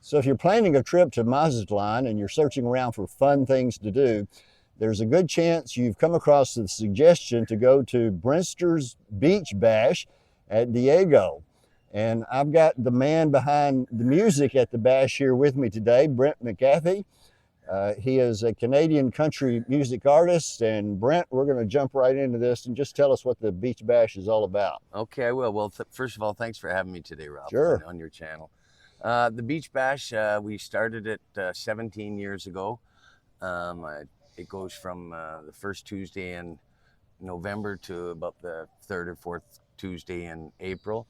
So if you're planning a trip to Mazatlan and you're searching around for fun things to do, there's a good chance you've come across the suggestion to go to Brenster's Beach Bash at Diego. And I've got the man behind the music at the bash here with me today, Brent McAthey. He is a Canadian country music artist. And Brent, we're going to jump right into this and just tell us what the Beach Bash is all about. Okay, I will. Well, first of all, thanks for having me today, Ralph, Sure. on your channel. The Beach Bash, we started it 17 years ago. It goes from the first Tuesday in November to about the third or fourth Tuesday in April.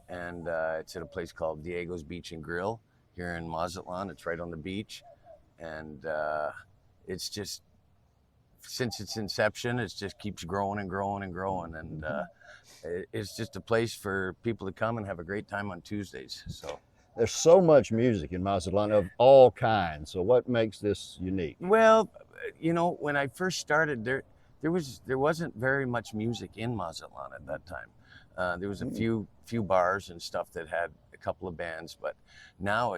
And it's at a place called Diego's Beach and Grill here in Mazatlan. It's right on the beach. And it's just, since its inception, it just keeps growing and growing and growing. And it's just a place for people to come and have a great time on Tuesdays. So there's so much music in Mazatlan of all kinds. So what makes this unique? Well, you know, when I first started, there wasn't very much music in Mazatlan at that time. There was a few bars and stuff that had a couple of bands, but now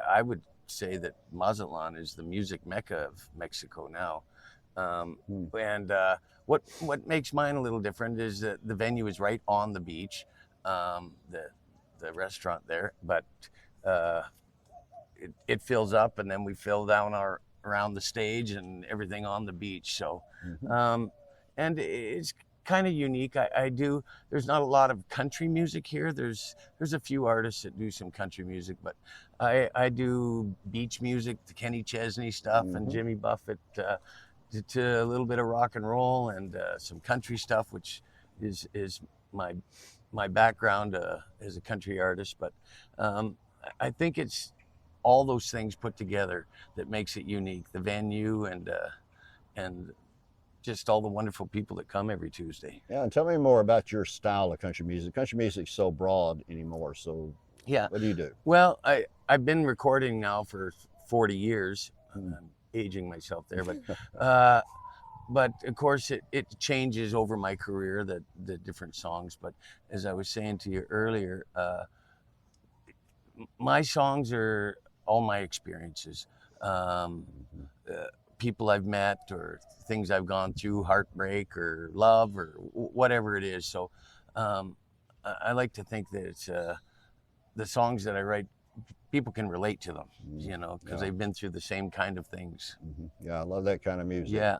I would say that Mazatlan is the music mecca of Mexico now. And what makes mine a little different is that the venue is right on the beach, the restaurant there, but it fills up, and then we fill down around the stage and everything on the beach. So, and it's kind of unique. There's not a lot of country music here. There's a few artists that do some country music, but I do beach music, the Kenny Chesney stuff, and Jimmy Buffett, to a little bit of rock and roll and some country stuff, which is my background as a country artist. But I think it's all those things put together that makes it unique. The venue and just all the wonderful people that come every Tuesday. Yeah, and tell me more about your style of country music. Country music's so broad anymore, so yeah. What do you do? Well, I've been recording now for 40 years. I'm aging myself there, but of course it changes over my career, the different songs. But as I was saying to you earlier, my songs are all my experiences, people I've met or things I've gone through, heartbreak or love or whatever it is. So I like to think that it's the songs that I write, people can relate to them, you know, because they've been through the same kind of things. Yeah, I love that kind of music. Yeah,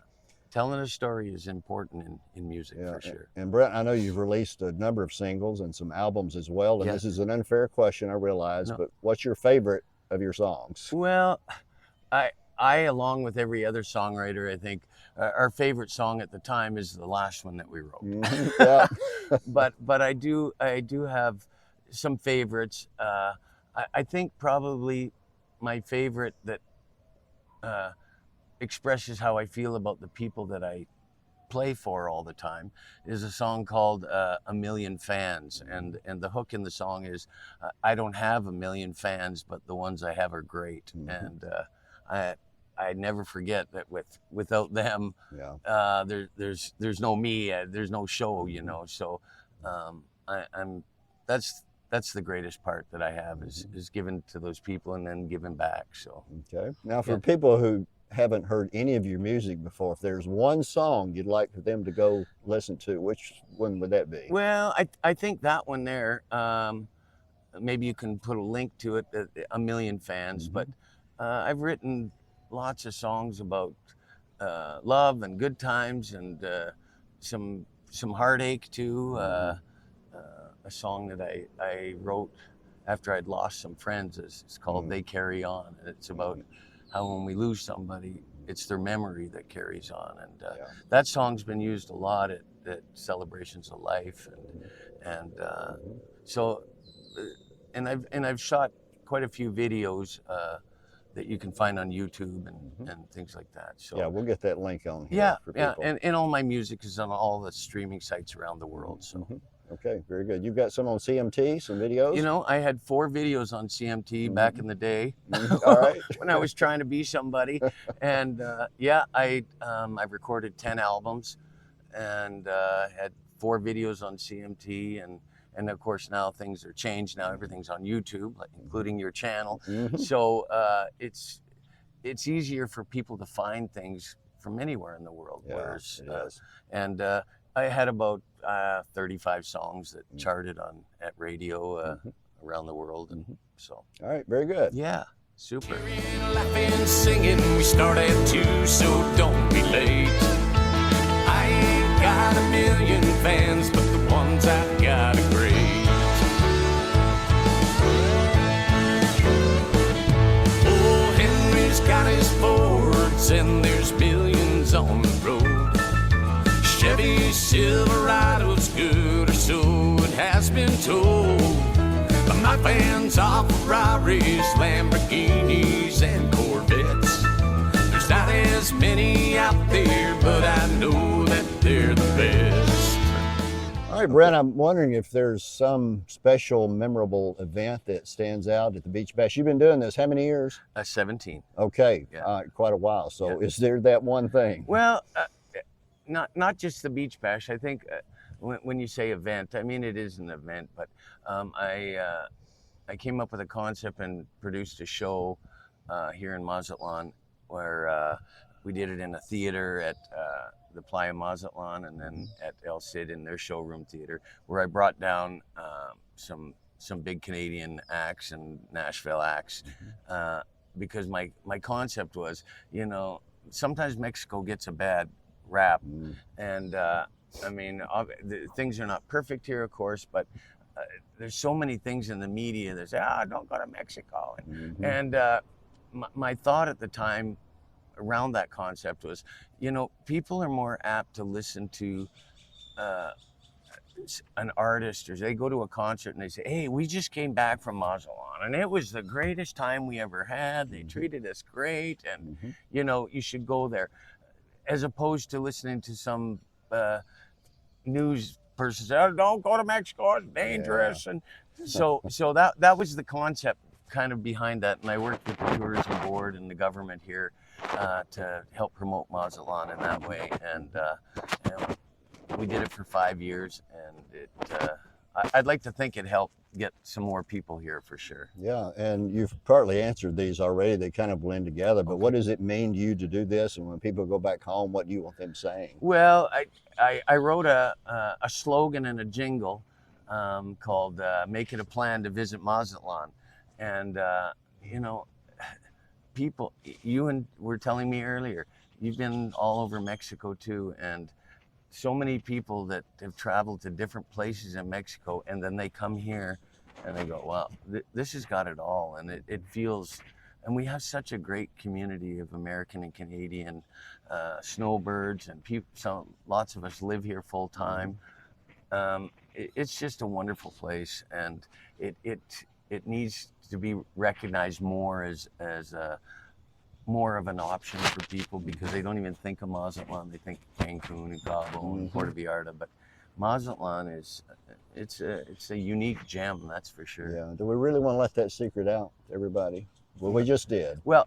telling a story is important in music, for sure. And Brent, I know you've released a number of singles and some albums as well, and this is an unfair question, I realize, but what's your favorite of your songs? Well, I along with every other songwriter, I think our favorite song at the time is the last one that we wrote. Yeah. but I do have some favorites. I think probably my favorite that expresses how I feel about the people that I play for all the time is a song called A Million Fans, and the hook in the song is I don't have a million fans, but the ones I have are great. And I never forget that without them, there's no me, there's no show, you know. So that's the greatest part that I have is giving to those people and then giving back. So okay. Now for people who haven't heard any of your music before, if there's one song you'd like for them to go listen to, which one would that be? Well, I think that one there, maybe you can put a link to it, A Million Fans, but I've written lots of songs about love and good times and some heartache too. A song that I wrote after I'd lost some friends is called They Carry On, and it's about how when we lose somebody, it's their memory that carries on. And that song's been used a lot at celebrations of life, and so I've shot quite a few videos that you can find on YouTube and things like that. So yeah, we'll get that link on here for people. And all my music is on all the streaming sites around the world. So okay, very good. You've got some on CMT, some videos? You know, I had 4 videos on CMT back in the day. All right. When I was trying to be somebody. And I recorded 10 albums and had 4 videos on CMT. And and of course now things are changed. Now everything's on YouTube, like, including your channel. Mhm. So it's easier for people to find things from anywhere in the world. Yeah, Whereas, it is. and I had about 35 songs that charted at radio around the world, and so. All right, very good. Yeah, super. Laughing, singing, we start at 2, so don't be late. I ain't got a million fans, but the ones I've got are great. Oh, Henry's got his Fords, and there's billions on the road. Chevy Silverado's good, or so it has been told. But my fans are Ferraris, Lamborghinis, and Corvettes. There's not as many out there, but I know that they're the best. All right, Brent, I'm wondering if there's some special, memorable event that stands out at the Beach Bash. You've been doing this how many years? 17. Okay, Yeah. quite a while. So Yeah. is there that one thing? Well, not just the Beach Bash. I think when you say event, I mean it is an event. But I came up with a concept and produced a show here in Mazatlán where we did it in a theater at the Playa Mazatlán, and then at El Cid in their showroom theater, where I brought down some big Canadian acts and Nashville acts, because my concept was, sometimes Mexico gets a bad rap, and I mean, things are not perfect here, of course, but there's so many things in the media that say, don't go to Mexico. And my thought at the time around that concept was, people are more apt to listen to an artist, or they go to a concert and they say, hey, we just came back from Mazatlán and it was the greatest time we ever had. They treated us great, and you should go there, as opposed to listening to some news person say, don't go to Mexico, it's dangerous. And so that was the concept kind of behind that. And I worked with the tourism board and the government here to help promote Mazatlán in that way. And we did it for 5 years, and I'd like to think it helped get some more people here for sure. Yeah, and you've partly answered these already. They kind of blend together, but what does it mean to you to do this? And when people go back home, what do you want them saying? Well, I wrote a slogan and a jingle called Make It a Plan to Visit Mazatlán. And, people, you were telling me earlier, you've been all over Mexico too, and so many people that have traveled to different places in Mexico, and then they come here and they go, wow, this has got it all. And it feels, and we have such a great community of American and Canadian snowbirds, and lots of us live here full time. It's just a wonderful place, and it needs to be recognized more as more of an option for people, because they don't even think of Mazatlan. They think Cancun and Cabo and Puerto Vallarta, but Mazatlan it's a unique gem, that's for sure. Yeah. Do we really want to let that secret out to everybody? Well, we just did. Well,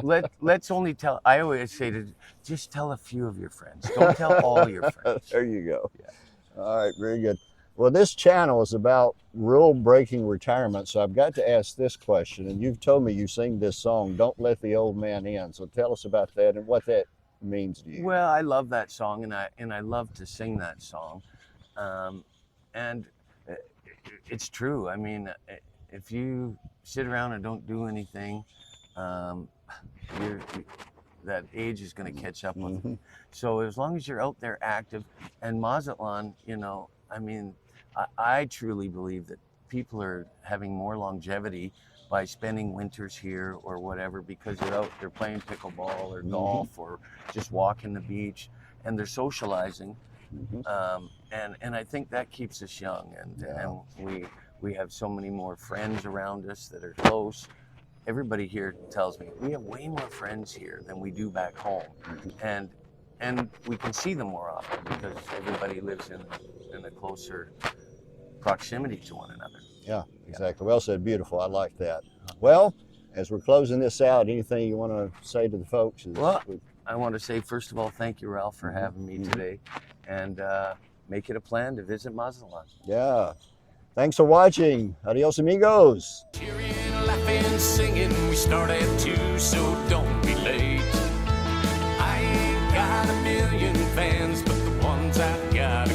let's only tell. I always say to just tell a few of your friends. Don't tell all your friends. There you go. Yeah. All right, very good. Well, this channel is about rule-breaking retirement, so I've got to ask this question. And you've told me you sing this song, Don't Let the Old Man In. So tell us about that and what that means to you. Well, I love that song, and I love to sing that song. And it's true. I mean, if you sit around and don't do anything, that age is going to catch up with you. So as long as you're out there active, and Mazatlan, I mean, I truly believe that people are having more longevity by spending winters here or whatever, because they're playing pickleball or golf or just walking the beach, and they're socializing. And I think that keeps us young, and we have so many more friends around us that are close. Everybody here tells me we have way more friends here than we do back home, and we can see them more often because everybody lives in a closer proximity to one another. Yeah, exactly. Well said. Beautiful. I like that. Well, as we're closing this out, anything you want to say to the folks? Well, I want to say, first of all, thank you, Ralph, for having me today, and make it a plan to visit Mazatlan. Yeah. Thanks for watching. Adios, amigos. Cheering, laughing, singing, we start at 2, so don't be late. I ain't got a million fans, but the ones I've got